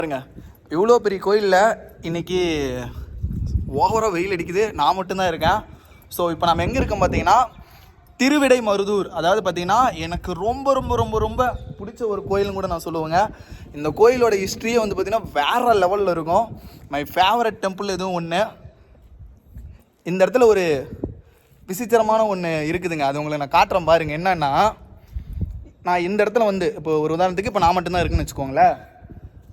பாருங்க, இவ்வளோ பெரிய கோயிலில் இன்னைக்கு ஓவராக வெயில் அடிக்குது. நான் மட்டும்தான் இருக்கேன். ஸோ இப்போ நம்ம எங்கே இருக்கோம் பார்த்தீங்கன்னா திருவிடைமருதூர். அதாவது பார்த்தீங்கன்னா எனக்கு ரொம்ப ரொம்ப ரொம்ப ரொம்ப பிடிச்ச ஒரு கோயில்னு கூட நான் சொல்லுவேங்க. இந்த கோயிலோட ஹிஸ்ட்ரியே வந்து பார்த்திங்கன்னா வேறு லெவலில் இருக்கும். மை ஃபேவரட் டெம்பிள் எதுவும் ஒன்று. இந்த இடத்துல ஒரு விசித்திரமான ஒன்று இருக்குதுங்க. அது உங்களுக்கு நான் காட்டுறேன் பாருங்கள். என்னன்னா, நான் இந்த இடத்துல வந்து இப்போ ஒரு உதாரணத்துக்கு இப்போ நான் மட்டும்தான் இருக்குன்னு வச்சுக்கோங்களேன்.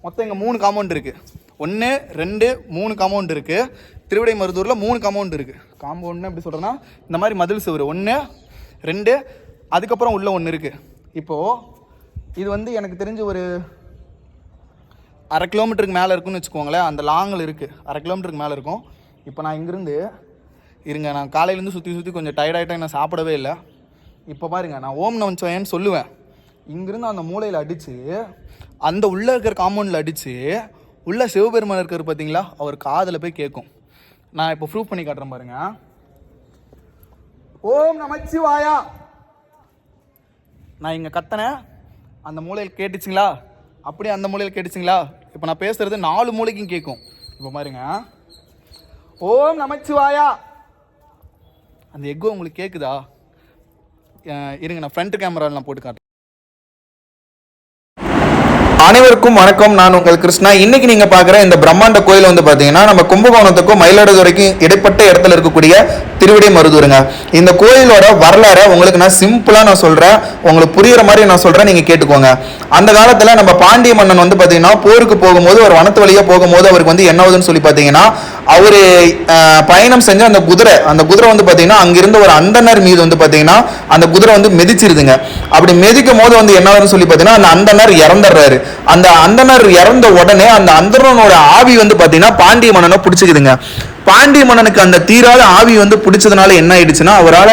மொத்தம் இங்கே 3 காம்பவுண்ட் இருக்குது. 1 2 3 காம்பவுண்ட் இருக்குது. திருவிடைமருதூரில் 3 காம்பவுண்ட் இருக்குது. காம்பவுண்ட்னு எப்படி சொல்கிறேன்னா, இந்த மாதிரி மதில் சுவர் 1 2 அதுக்கப்புறம் உள்ள 1 இருக்குது. இப்போது இது வந்து எனக்கு தெரிஞ்ச ஒரு 1/2 கிலோமீட்டருக்கு மேலே இருக்குன்னு வச்சுக்கோங்களேன். அந்த லாங்கில் இருக்குது, 1/2 கிலோமீட்டருக்கு மேலே இருக்கும். இப்போ நான் இங்கேருந்து நான் காலையிலேருந்து சுற்றி கொஞ்சம் டயர்டாகிட்டேன். நான் சாப்பிடவே இல்லை. இப்போ பாருங்கள், நான் ஓம் நமச்சிவாயன்னு சொல்லுவேன். இங்கேருந்து அந்த மூலையில் அடித்து அந்த உள்ளே இருக்கிற காம்பவுண்டில் அடித்து உள்ளே சிவபெருமான் இருக்கிற பார்த்தீங்களா, அவர் காதில் போய் கேட்கும். நான் இப்போ ப்ரூஃப் பண்ணி காட்டுறேன் பாருங்க. ஓம் நமச்சிவாயா நான் இங்கே கத்தனேன், அந்த மூலையில் கேட்டுச்சிங்களா, அப்படியே அந்த மூலையில் கேட்டுச்சிங்களா. இப்போ நான் பேசுறது 4 மூலைக்கும் கேட்கும். இப்போ பாருங்க, ஓம் நமச்சிவாயா. அந்த எக்கோ உங்களுக்கு கேட்குதா? இருங்க, நான் ஃப்ரண்ட் கேமராவில் நான் போட்டு காட்டுறேன். அனைவருக்கும் வணக்கம். நான் உங்கள் கிருஷ்ணா. இன்னைக்கு நீங்க பாக்குற இந்த பிரம்மாண்ட கோயில் வந்து பாத்தீங்கன்னா நம்ம கும்பகோணத்துக்கும் மயிலாடுதுறைக்கும் இடைப்பட்ட இடத்துல இருக்கக்கூடிய திருவிடைமருதூருங்க. இந்த கோயிலோட வரலாறு உங்களுக்கு நான் சிம்பிளா சொல்றேன், உங்களுக்கு புரியுற மாதிரி நான் சொல்றேன், நீங்க கேட்டுக்கோங்க. அந்த காலத்துல நம்ம பாண்டிய மன்னன் வந்து பாத்தீங்கன்னா போருக்கு போகும்போது ஒரு வனத்து வழியா போகும்போது அவருக்கு வந்து என்ன ஆகுதுன்னு சொல்லி பாத்தீங்கன்னா, அவரு பயணம் செஞ்ச அந்த குதிரை வந்து பாத்தீங்கன்னா அங்கிருந்து ஒரு அந்தனர் மீது வந்து பாத்தீங்கன்னா அந்த குதிரை வந்து மிதிச்சிருதுங்க. அப்படி மிதிக்கும் போது வந்து என்ன ஆகுதுன்னு சொல்லி பாத்தீங்கன்னா அந்த அந்தனர் இறந்துடுறாரு. அந்த அந்தனர் இறந்த உடனே அந்த அந்தனோட ஆவி வந்து பாத்தீங்கன்னா பாண்டிய மன்னனை பிடிச்சிக்குதுங்க. பாண்டிய மன்னனுக்கு அந்த தீராத ஆவி வந்து பிடிச்சதுனால என்ன ஆயிடுச்சுன்னா, அவரால்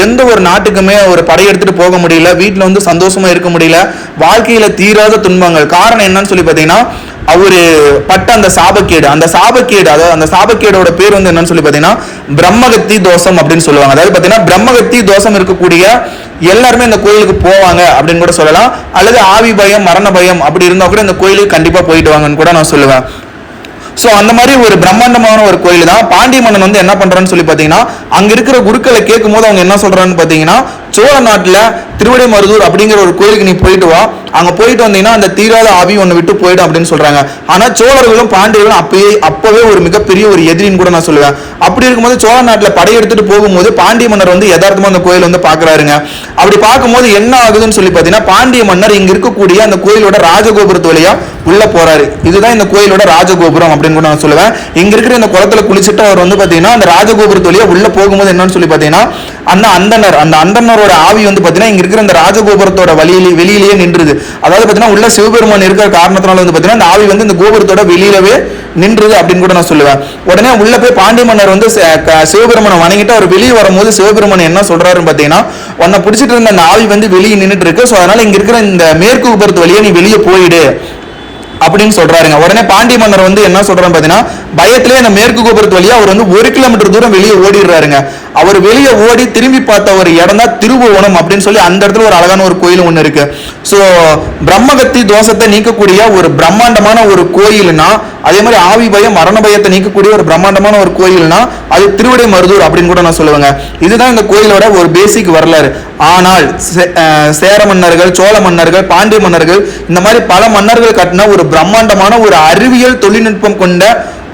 எந்த ஒரு நாட்டுக்குமே ஒரு படையெடுத்துட்டு போக முடியல, வீட்டில் வந்து சந்தோஷமா இருக்க முடியல, வாழ்க்கையில தீராத துன்பங்கள். காரணம் என்னன்னு சொல்லி பார்த்தீங்கன்னா, அவரு பட்ட அந்த சாபக்கேடு, அதாவது அந்த சாபக்கேடோட பேர் வந்து என்னன்னு சொல்லி பார்த்தீங்கன்னா பிரம்மகத்தி தோஷம் அப்படின்னு சொல்லுவாங்க. அதாவது பார்த்தீங்கன்னா பிரம்மகத்தி தோஷம் இருக்கக்கூடிய எல்லாருமே இந்த கோயிலுக்கு போவாங்க அப்படின்னு கூட சொல்லலாம். அல்லது ஆவி பயம், மரண பயம் அப்படி இருந்தா கூட இந்த கோயிலுக்கு கண்டிப்பா போயிட்டு வாங்கன்னு கூட நான் சொல்லுவேன். ஸோ அந்த மாதிரி ஒரு பிரம்மாண்டமான ஒரு கோயில் தான். பாண்டிய மன்னன் வந்து என்ன பண்றான்னு சொல்லி பார்த்தீங்கன்னா, அங்க இருக்கிற குருக்களை கேட்கும் போது அவங்க என்ன சொல்றான்னு பார்த்தீங்கன்னா, சோழ நாட்டில் திருவிடைமருதூர் அப்படிங்கிற ஒரு கோயிலுக்கு நீ போயிட்டு வா, அங்க போயிட்டு வந்தீங்கன்னா அந்த தீராத ஆவி ஒன்று விட்டு போயிடும் அப்படின்னு சொல்றாங்க. ஆனா சோழர்களும் பாண்டியர்களும் அப்பவே ஒரு மிகப்பெரிய ஒரு எதிரின்னு கூட நான் சொல்லுவேன். அப்படி இருக்கும்போது சோழ நாட்டில் படையெடுத்துட்டு போகும்போது பாண்டிய மன்னர் வந்து யதார்த்தமா அந்த கோயில் வந்து பாக்குறாருங்க. அப்படி பார்க்கும்போது என்ன ஆகுதுன்னு சொல்லி பார்த்தீங்கன்னா, பாண்டிய மன்னர் இங்க இருக்கக்கூடிய அந்த கோயிலோட ராஜகோபுரத்து வழியா உள்ள போறாரு. இதுதான் இந்த கோயிலோட ராஜகோபுரம் அப்படின்னு கூட நான் சொல்லுவேன். இங்க இருக்கிற இந்த குளத்துல குளிச்சுட்டு அவர் வந்து பாத்தீங்கன்னா அந்த ராஜகோபுரத்து வழியா உள்ள போகும்போது என்னன்னு சொல்லி பாத்தீங்கன்னா, அந்த அந்தனரோட ஆவி வந்து பாத்தீங்கன்னா இங்க இருக்கிற இந்த ராஜகோபுரத்தோட வெளியிலேயே நின்றுது. அதாவது பாத்தீங்கன்னா உள்ள சிவபெருமான் இருக்கிற காரணத்தினால வந்து பாத்தீங்கன்னா அந்த ஆவி வந்து இந்த கோபுரத்தோட வெளியிலவே நின்றுது அப்படின்னு கூட நான் சொல்லுவேன். உடனே உள்ள போய் பாண்டிய மன்னர் வந்து சிவபெருமானை வணங்கிட்டு அவர் வெளியே வரும்போது சிவபெருமான் என்ன சொல்றாருன்னு பாத்தீங்கன்னா, உன்னை பிடிச்சிட்டு இருந்த அந்த ஆவி வந்து வெளியே நின்றுட்டு இருக்கு, ஸோ அதனால இங்க இருக்கிற இந்த மேற்கு கோபுரத்து வழியா நீ வெளியே போயிடு அப்படின்னு சொல்றாருங்க. உடனே பாண்டிய மன்னர் வந்து என்ன சொல்றாரு பாத்தீங்கன்னா, பயத்திலே அந்த மேற்கு கோபுரத்து வழியா அவர் வந்து 1 கிலோமீட்டர் தூரம் வெளியே ஓடிடுறாருங்க. அவர் வெளியே ஓடி திரும்பி பார்த்த ஒரு இடம் தான் திருபுவனம் அப்படின்னு சொல்லி அந்த இடத்துல ஒரு அழகான ஒரு கோயில் ஒண்ணு இருக்கு. ஸோ பிரம்மகத்தி தோஷத்தை நீக்கக்கூடிய ஒரு பிரம்மாண்டமான ஒரு கோயில்னா, அதே மாதிரி ஆவி பயம், மரண பயத்தை நீக்கக்கூடிய ஒரு பிரம்மாண்டமான ஒரு கோயில்னா அது திருவிடைமருதூர் அப்படின்னு கூட நான் சொல்லுவேங்க. இதுதான் இந்த கோயிலோட ஒரு பேசிக் வரலாறு. ஆனால் சேர மன்னர்கள், சோழ மன்னர்கள், பாண்டிய மன்னர்கள் இந்த மாதிரி பல மன்னர்கள் கட்டின ஒரு பிரம்மாண்டமான ஒரு அறிவியல் தொழில்நுட்பம் கொண்ட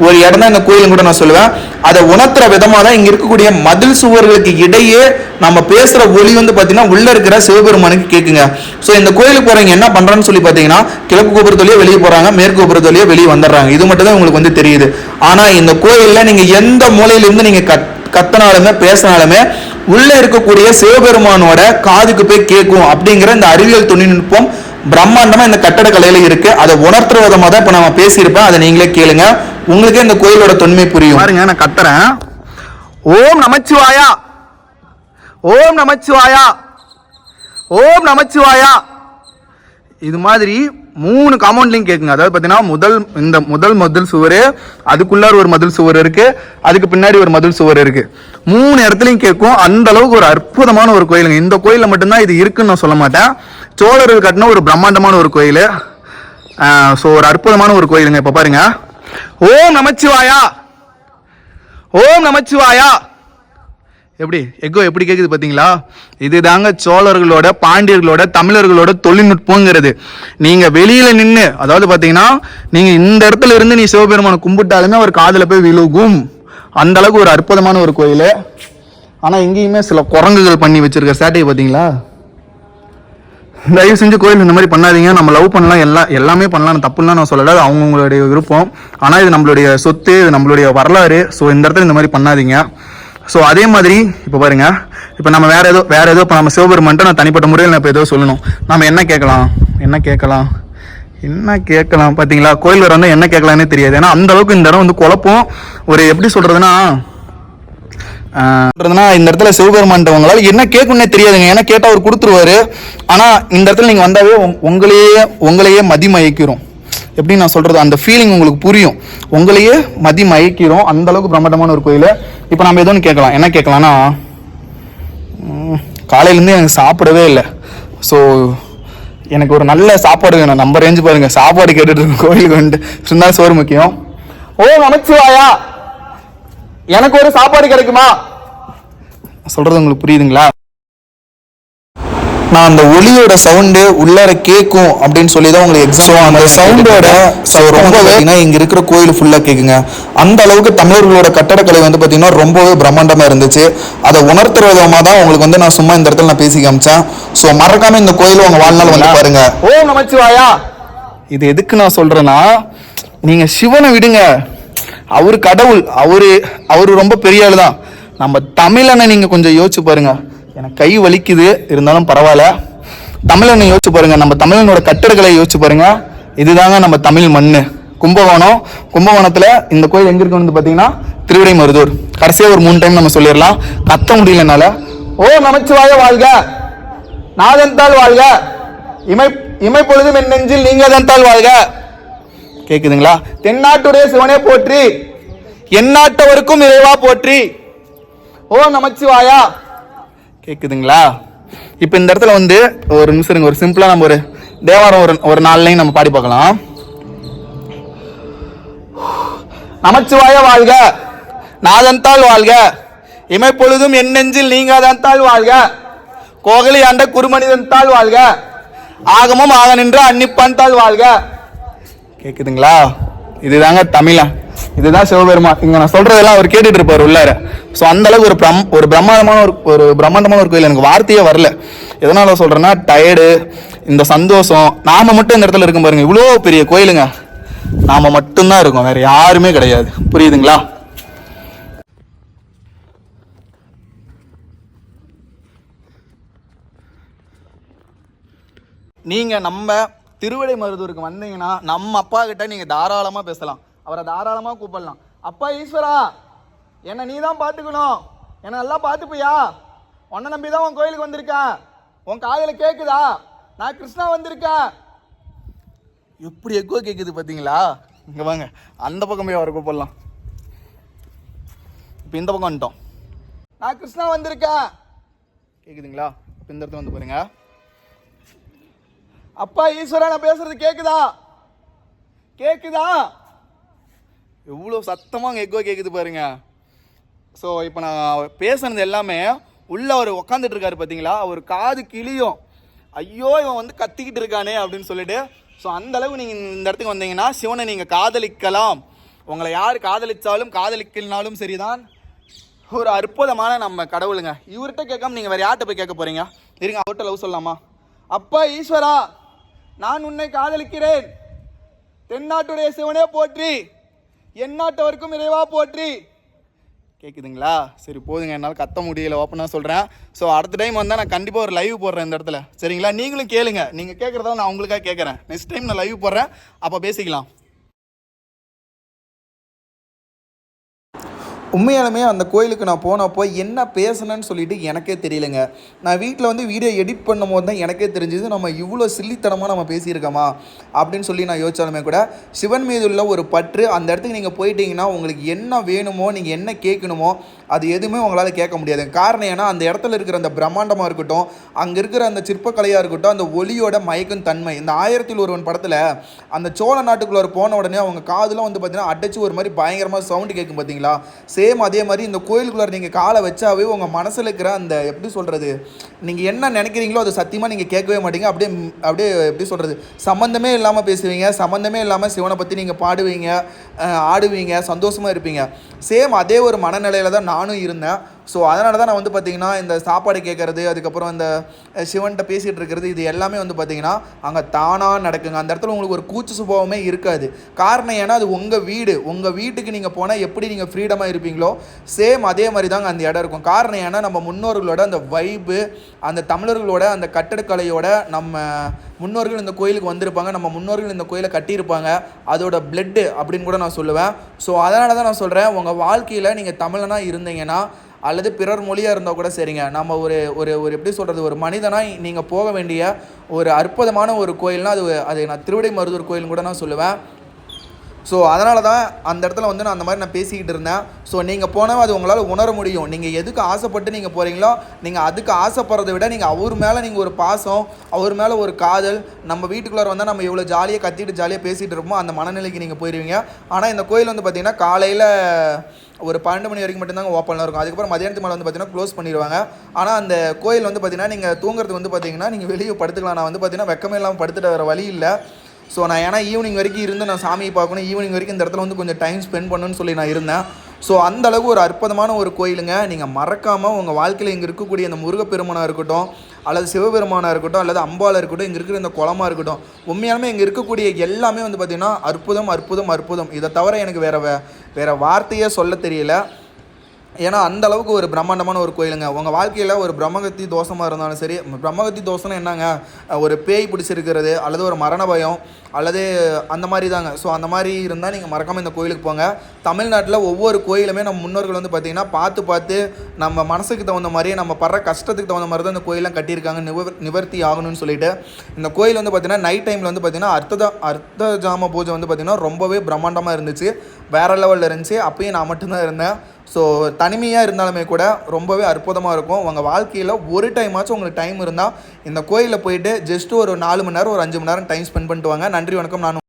ஒரு இடம் தான் இந்த கோயில் கூட நான் சொல்லுவேன். அதை உணர்த்துற விதமா தான் இங்க இருக்கக்கூடிய மதில் சுவர்களுக்கு இடையே நம்ம பேசுற ஒலி வந்து பாத்தீங்கன்னா உள்ள இருக்கிற சிவபெருமானுக்கு கேக்குங்க. சோ இந்த கோயிலுக்கு போறவங்க என்ன பண்றான்னு சொல்லி பாத்தீங்கன்னா, கிழக்கு கோபுரத்தோலயே வெளியே போறாங்க, மேற்கு கோபுரத்தோலயே வெளியே வந்துடுறாங்க. இது மட்டும் தான் உங்களுக்கு வந்து தெரியுது. ஆனா இந்த கோயில்ல நீங்க எந்த மூலையிலிருந்து நீங்க கத்தனாலுமே பேசினாலுமே உள்ள இருக்கக்கூடிய சிவபெருமானோட காதுக்கு போய் கேட்கும் அப்படிங்கிற இந்த அறிவியல் தொழில்நுட்பம் பிரம்மாண்டமா இந்த கட்டடக்கலையில இருக்கு. அதை உணர்த்துற விதமா தான் இப்ப நம்ம பேசியிருப்பேன். அதை நீங்களே கேளுங்க, உங்களுக்கே இந்த கோயிலோட தொன்மை புரியும். பாருங்க, நான் கத்துறேன், ஓம் நமச்சிவாயா, ஓம் நமச்சிவாயா, ஓம் நமச்சிவாயா. இது மாதிரி 3 காம்பவுண்ட்லையும் கேட்குங்க. அதாவது பார்த்தீங்கன்னா முதல் சுவர், அதுக்குள்ளார ஒரு மதில் சுவர் இருக்கு, அதுக்கு பின்னாடி ஒரு மதில் சுவர் இருக்கு. 3 இடத்துலையும் கேட்கும். அந்த அளவுக்கு ஒரு அற்புதமான ஒரு கோயிலுங்க. இந்த கோயிலில் மட்டும்தான் இது இருக்குன்னு நான் சொல்ல மாட்டேன். சோழர்கள் கட்டின ஒரு பிரம்மாண்டமான ஒரு கோயில். ஸோ ஒரு அற்புதமான ஒரு கோயிலுங்க. இப்போ பாருங்க, ஓம் நமச்சிவாயா, ஓம் நமச்சிவாயா. எப்படி எக்கோ எப்படி கேட்குது பார்த்தீங்களா? இதுதாங்க சோழர்களோட, பாண்டியர்களோட, தமிழர்களோட தொழில்நுட்பங்கிறது. நீங்கள் வெளியில் நின்று, அதாவது பார்த்தீங்கன்னா நீங்கள் இந்த இடத்துல இருந்து நீ சிவபெருமானை கும்பிட்டாலுமே அவர் காதில் போய் விழுகும். அந்த அளவுக்கு ஒரு அற்புதமான ஒரு கோயில். ஆனால் எங்கேயுமே சில குரங்குகள் பண்ணி வச்சிருக்க சேட்டையை பார்த்தீங்களா? தயவு செஞ்சு கோயில் இந்த மாதிரி பண்ணாதீங்க. நம்ம லவ் பண்ணலாம், எல்லாமே பண்ணலாம், தப்புலாம் நான் சொல்லலை, அவங்கவுங்களுடைய விருப்பம். ஆனால் இது நம்மளுடைய சொத்து, இது நம்மளுடைய வரலாறு. ஸோ இந்த இடத்துல இந்த மாதிரி பண்ணாதீங்க. ஸோ அதே மாதிரி இப்போ பாருங்க, இப்போ நம்ம வேற ஏதோ இப்போ நம்ம சிவபெருமான்ட்டு நான் தனிப்பட்ட முறையில் நான் இப்போ ஏதோ சொல்லணும். நம்ம என்ன கேட்கலாம் பார்த்தீங்களா? கோயில் வர வந்து என்ன கேட்கலான்னே தெரியாது. ஏன்னா அந்த அளவுக்கு இந்த இடம் வந்து குழப்பம். ஒரு எப்படி சொல்றதுன்னா இந்த இடத்துல சிவபெருமான் உங்களால என்ன கேட்கணும்னே தெரியாதுங்க. ஏன்னா கேட்டா அவர் கொடுத்துருவாரு. ஆனா இந்த இடத்துல நீங்க வந்தாவே உங்களையே மதிமயக்கிறோம். எப்படி நான் சொல்றது, அந்த ஃபீலிங் உங்களுக்கு புரியும். உங்களையே மதிமயக்கிறோம். அந்த அளவுக்கு பிரம்மாண்டமான ஒரு கோயில். இப்போ நம்ம ஏதோ ஒன்று கேட்கலாம். என்ன கேட்கலாம்னா, காலையிலேருந்து எனக்கு சாப்பிடவே இல்லை, ஸோ எனக்கு ஒரு நல்ல சாப்பாடு வேணும். நம்ம ரேஞ்சு பாருங்க, சாப்பாடு கேட்டுட்டு இருக்கோம் கோயிலுக்கு வந்துட்டு. இருந்தாலும் சோறு முக்கியம். ஓ நமச்சிவாயா, எனக்கு ஒரு சாப்பாடு கிடைக்குமா? சொல்றது உங்களுக்கு புரியுதுங்களா? நான் அந்த ஒளியோட சவுண்டு உள்ளார கேட்கும் அப்படின்னு சொல்லி தான் உங்களுக்கு எக்ஸாம். அந்த சவுண்டோட ரொம்பவே இங்க இருக்கிற கோயில் ஃபுல்லா கேக்குங்க. அந்த அளவுக்கு தமிழர்களோட கட்டடக்கலை வந்து பாத்தீங்கன்னா ரொம்பவே பிரம்மாண்டமா இருந்துச்சு. அதை உணர்த்துற விதமா தான் உங்களுக்கு வந்து நான் சும்மா இந்த இடத்துல நான் பேசி காமிச்சேன். ஸோ மறக்காம இந்த கோயில் உங்க வாழ்நாள் வந்து பாருங்க. ஓம் நமச்சிவாயா. இது எதுக்கு நான் சொல்றேன்னா, நீங்க சிவனை விடுங்க, அவரு கடவுள், அவரு ரொம்ப பெரிய ஆளு தான். நம்ம தமிழனை நீங்க கொஞ்சம் யோசிச்சு பாருங்க. எனக்கு கை வலிக்குது, இருந்தாலும் பரவாயில்ல. தமிழனை யோசிச்சு பாருங்க, நம்ம தமிழனோட கட்டடக்கலை யோசிச்சு பாருங்க. இதுதாங்க நம்ம தமிழ் மண்ணு. கும்பகோணத்துல இந்த கோயில் எங்க இருக்குன்னு பாத்தீங்கன்னா திருவிடைமருதூர். கடைசியா ஒரு 3 டைம் நம்ம சொல்லிடலாம், கத்த முடியலனால. ஓ நமச்சிவாய வாழ்க, நாதன்தாள் வாழ்க, இமை பொழுதும் என் நெஞ்சில் நீங்க தந்தாள் வாழ்க. கேக்குதுங்களா? தென்னாட்டுடைய சிவனே போற்றி, எந்நாட்டவருக்கும் இறைவா போற்றி. ஓ நமச்சிவாயா. கேக்குதுங்களா? இப்ப இந்த இடத்துல வந்து ஒரு நிமிஷம், ஒரு சிம்பிளா நம்ம ஒரு தேவாரம் ஒரு 4 லைன் நம்ம பாடி பார்க்கலாம். நமச்சிவாய வாழ்க, நாதன்தாள் வாழ்க, இமைப்பொழுதும் என் நெஞ்சில் நீங்காதன்தாள் வாழ்க, கோகலி ஆண்ட குருமனிதன்தாள் வாழ்க, ஆகமும் ஆக நின்ற அன்னிப்பான் தாள் வாழ்க. கேக்குதுங்களா? இதுதாங்க தமிழன், இதுதான் சிவபெருமான். இங்க நான் சொல்றதெல்லாம் அவர் கேட்டுட்டு இருப்பாரு உள்ளார. ஸோ அந்த அளவுக்கு ஒரு பிரம்மாண்டமான ஒரு கோயில். எனக்கு வார்த்தையே வரல. எதனால சொல்றேன்னா, டயர்டு, இந்த சந்தோஷம். நாம மட்டும் இந்த இடத்துல இருக்கும் பாருங்க, இவ்வளோ பெரிய கோயிலுங்க, நாம மட்டும்தான் இருக்கோம், வேற யாருமே கிடையாது. புரியுதுங்களா? நீங்க நம்ம திருவிடைமருதூருக்கு வந்தீங்கன்னா நம்ம அப்பா கிட்ட நீங்க தாராளமா பேசலாம், அவரை தாராளமா கூப்பிடலாம். அப்பா ஈஸ்வரா, என்னை நீ தான் பார்த்துக்கணும், என்னை நல்லா பார்த்துப்பியா, உன்னை நம்பி தான் உன் கோயிலுக்கு வந்திருக்கேன், உன் காதில் கேட்குதா, நான் கிருஷ்ணா வந்திருக்கேன். எப்படி எக்கோ கேட்குது பார்த்தீங்களா? இங்கே வாங்க, அந்த பக்கம் போய் அவரை கூப்பிடலாம். இப்போ இந்த பக்கம் வந்துட்டோம். நான் கிருஷ்ணா வந்திருக்கேன். கேட்குதுங்களா? இப்போ இந்த இடத்துல வந்து பாருங்க. அப்பா ஈஸ்வரா, நான் பேசுறது கேக்குதா? எவ்வளோ சத்தமா எக்கோ கேக்குது பாருங்க. ஸோ இப்போ நான் பேசுனது எல்லாமே உள்ள அவர் உட்காந்துட்டு இருக்காரு பார்த்தீங்களா, அவர் காது கிளியும், ஐயோ இவன் வந்து கத்திக்கிட்டு இருக்கானே அப்படின்னு சொல்லிட்டு. ஸோ அந்த அளவு நீங்கள் இந்த இடத்துக்கு வந்தீங்கன்னா சிவனை நீங்கள் காதலிக்கலாம். உங்களை யார் காதலிச்சாலும் காதலிக்கலனாலும் சரிதான். ஒரு அற்புதமான நம்ம கடவுளுங்க. இவர்கிட்ட கேட்காம நீங்கள் வேற யார்கிட்ட போய் கேட்க போறீங்க? இருங்க, அவர்கிட்ட லவ் சொல்லலாமா? அப்பா ஈஸ்வரா, நான் உன்னை காதலிக்கிறேன், தென்னாட்டுடைய சிவனே போற்றி, எந்நாட்டவருக்கும் இறைவா போற்றி. கேட்குதுங்களா? சரி போதுங்க, என்னால் கத்த முடியல, ஓப்பனாக சொல்கிறேன். ஸோ அடுத்த டைம் வந்தால் நான் கண்டிப்பாக ஒரு லைவ் போடுறேன் இந்த இடத்துல, சரிங்களா? நீங்களும் கேளுங்க, நீங்கள் கேட்குறதா நான் உங்களுக்காக கேட்குறேன். நெக்ஸ்ட் டைம் நான் லைவ் போடுறேன், அப்போ பேசிக்கலாம். உண்மையாலுமே அந்த கோயிலுக்கு நான் போனப்போ என்ன பேசணுன்னு சொல்லிட்டு எனக்கே தெரியலைங்க. நான் வீட்டில் வந்து வீடியோ எடிட் பண்ணும்போது தான் எனக்கே தெரிஞ்சது நம்ம இவ்வளோ சில்லித்தனமாக நம்ம பேசியிருக்கோமா அப்படின்னு சொல்லி நான் யோசிச்சாலுமே கூட சிவன் மீது உள்ள ஒரு பற்று, அந்த இடத்துக்கு நீங்கள் போயிட்டீங்கன்னா உங்களுக்கு என்ன வேணுமோ, நீங்கள் என்ன கேட்கணுமோ அது எதுவுமே உங்களால் கேட்க முடியாது. காரணம் ஏன்னா அந்த இடத்துல இருக்கிற அந்த பிரம்மாண்டமாக இருக்கட்டும், அங்கே இருக்கிற அந்த சிற்பக்கலையாக இருக்கட்டும், அந்த ஒளியோட மயக்கும் தன்மை. இந்த 1001 படத்தில் அந்த சோழ நாட்டுக்குள்ளே போன உடனே அவங்க காதுலாம் வந்து பார்த்தீங்கன்னா அடைச்சி ஒரு மாதிரி பயங்கரமாக சவுண்டு கேட்கும் பார்த்தீங்களா? சேம் அதே மாதிரி இந்த கோயிலுக்குள்ளே நீங்கள் காலை வச்சாவே உங்கள் மனசில் இருக்கிற அந்த எப்படி சொல்கிறது, நீங்கள் என்ன நினைக்கிறீங்களோ அது சத்தியமாக நீங்கள் கேட்கவே மாட்டீங்க. அப்படியே அப்படியே எப்படி சொல்கிறது, சம்மந்தமே இல்லாமல் பேசுவீங்க, சம்மந்தமே இல்லாமல் சிவனை பற்றி நீங்கள் பாடுவீங்க, ஆடுவீங்க, சந்தோஷமாக இருப்பீங்க. சேம் அதே ஒரு மனநிலையில் தான் நானும் இருந்தேன். ஸோ அதனால தான் நான் வந்து பார்த்திங்கன்னா இந்த சாப்பாடு கேட்குறது, அதுக்கப்புறம் இந்த சிவன்கிட்ட பேசிகிட்டு இருக்கிறது, இது எல்லாமே வந்து பார்த்திங்கன்னா அங்கே தானாக நடக்குங்க. அந்த இடத்துல உங்களுக்கு ஒரு கூச்ச சுபாவமே இருக்காது. காரணம் ஏன்னா அது உங்கள் வீடு. உங்கள் வீட்டுக்கு நீங்கள் போனால் எப்படி நீங்கள் ஃப்ரீடமாக இருப்பீங்களோ சேம் அதே மாதிரி தாங்க அந்த இடம் இருக்கும். காரணம் ஏன்னா நம்ம முன்னோர்களோட அந்த வைப்பு, அந்த தமிழர்களோட அந்த கட்டடக்கலையோட நம்ம முன்னோர்கள் இந்த கோயிலுக்கு வந்திருப்பாங்க, நம்ம முன்னோர்கள் இந்த கோயிலை கட்டியிருப்பாங்க, அதோட பிளட்டு அப்படின்னு கூட நான் சொல்லுவேன். ஸோ அதனால தான் நான் சொல்கிறேன், உங்கள் வாழ்க்கையில் நீங்கள் தமிழனாக இருந்தீங்கன்னா அல்லது பிறர் மொழியாக இருந்தால் கூட சரிங்க, நம்ம ஒரு ஒரு ஒரு எப்படி சொல்கிறது, ஒரு மனிதனாக நீங்கள் போக வேண்டிய ஒரு அற்புதமான ஒரு கோயில்னால் அது நான் திருவிடைமருதூர் கோயில்னு கூட நான் சொல்லுவேன். ஸோ அதனால தான் அந்த இடத்துல வந்து நான் அந்த மாதிரி நான் பேசிக்கிட்டு இருந்தேன். ஸோ நீங்கள் போனால் அது உங்களால் உணர முடியும். நீங்கள் எதுக்கு ஆசைப்பட்டு நீங்கள் போகிறீங்களோ, நீங்கள் அதுக்கு ஆசைப்படுறதை விட நீங்கள் அவர் மேலே நீங்கள் ஒரு பாசம், அவர் மேலே ஒரு காதல், நம்ம வீட்டுக்குள்ளே வந்தால் நம்ம எவ்வளோ ஜாலியாக கத்திட்டு ஜாலியாக பேசிகிட்டு இருப்போம், அந்த மனநிலைக்கு நீங்கள் போயிடுவீங்க. ஆனால் இந்த கோயில் வந்து பார்த்திங்கன்னா காலையில் ஒரு 12 மணி வரைக்கும் மட்டும்தாங்க ஓப்பனில் இருக்கும். அதுக்கப்புறம் மதியானத்துக்கு மேலே வந்து பார்த்திங்கன்னா க்ளோஸ் பண்ணிடுவாங்க. ஆனால் அந்த கோயில் வந்து பார்த்திங்கன்னா நீங்கள் தூங்குறதுக்கு வந்து பார்த்திங்கன்னா நீங்கள் வெளியே படுத்துக்கலாம். நான் வந்து பார்த்திங்கன்னா வெக்கமே இல்லாமல் படுத்துட்டு வர வழி இல்லை. ஸோ நான் ஏன்னா ஈவினிங் வரைக்கும் இருந்து நான் சாமியை பார்க்கணும், ஈவினிங் வரைக்கும் இந்த இடத்துல வந்து கொஞ்சம் டைம் ஸ்பெண்ட் பண்ணணும்னு சொல்லி நான் இருந்தேன். ஸோ அந்தளவுக்கு ஒரு அற்புதமான ஒரு கோயிலுங்க. நீங்கள் மறக்காமல் உங்கள் வாழ்க்கையில் இங்கே இருக்கக்கூடிய இந்த முருகப்பெருமானாக இருக்கட்டும், அல்லது சிவபெருமானாக இருக்கட்டும், அல்லது அம்பாலாக இருக்கட்டும், இங்கே இருக்கிற இந்த குளமாக இருக்கட்டும், உண்மையாலுமே இங்கே இருக்கக்கூடிய எல்லாமே வந்து பார்த்திங்கன்னா அற்புதம் அற்புதம் அற்புதம். இதை தவிர எனக்கு வேறு வார்த்தையே சொல்ல தெரியல. ஏன்னா அந்த அளவுக்கு ஒரு பிரம்மாண்டமான ஒரு கோயிலுங்க. உங்கள் வாழ்க்கையில் ஒரு பிரம்மகத்தி தோஷமாக இருந்தாலும் சரி, பிரம்மகத்தி தோஷம்னா என்னங்க, ஒரு பேய் பிடிச்சிருக்கிறது அல்லது ஒரு மரண பயம் அல்லது அந்த மாதிரி தாங்க. ஸோ அந்த மாதிரி இருந்தால் நீங்கள் மறக்காமல் இந்த கோயிலுக்கு போங்க. தமிழ்நாட்டில் ஒவ்வொரு கோயிலுமே நம்ம முன்னோர்கள் வந்து பார்த்திங்கன்னா பார்த்து நம்ம மனசுக்கு தகுந்த மாதிரியே, நம்ம படுற கஷ்டத்துக்கு தகுந்த மாதிரி தான் இந்த கோயிலெலாம் கட்டியிருக்காங்க, நிவர்த்தி ஆகணும்னு சொல்லிட்டு. இந்த கோயில் வந்து பார்த்திங்கன்னா நைட் டைமில் வந்து பார்த்திங்கன்னா அர்த்த ஜாம பூஜை வந்து பார்த்திங்கன்னா ரொம்பவே பிரம்மாண்டமாக இருந்துச்சு, வேறு லெவலில் இருந்துச்சு. அப்பயும் நான் மட்டும்தான் இருந்தேன். ஸோ தனிமையாக இருந்தாலுமே கூட ரொம்பவே அற்புதமாக இருக்கும். உங்கள் வாழ்க்கையில் ஒரு டைமாச்சும் உங்களுக்கு டைம் இருந்தால் இந்த கோயிலில் போயிட்டு ஜஸ்ட்டு ஒரு 4 மணி நேரம் ஒரு 5 மணி நேரம் டைம் ஸ்பெண்ட் பண்ணிட்டு வாங்க. நன்றி, வணக்கம். நான்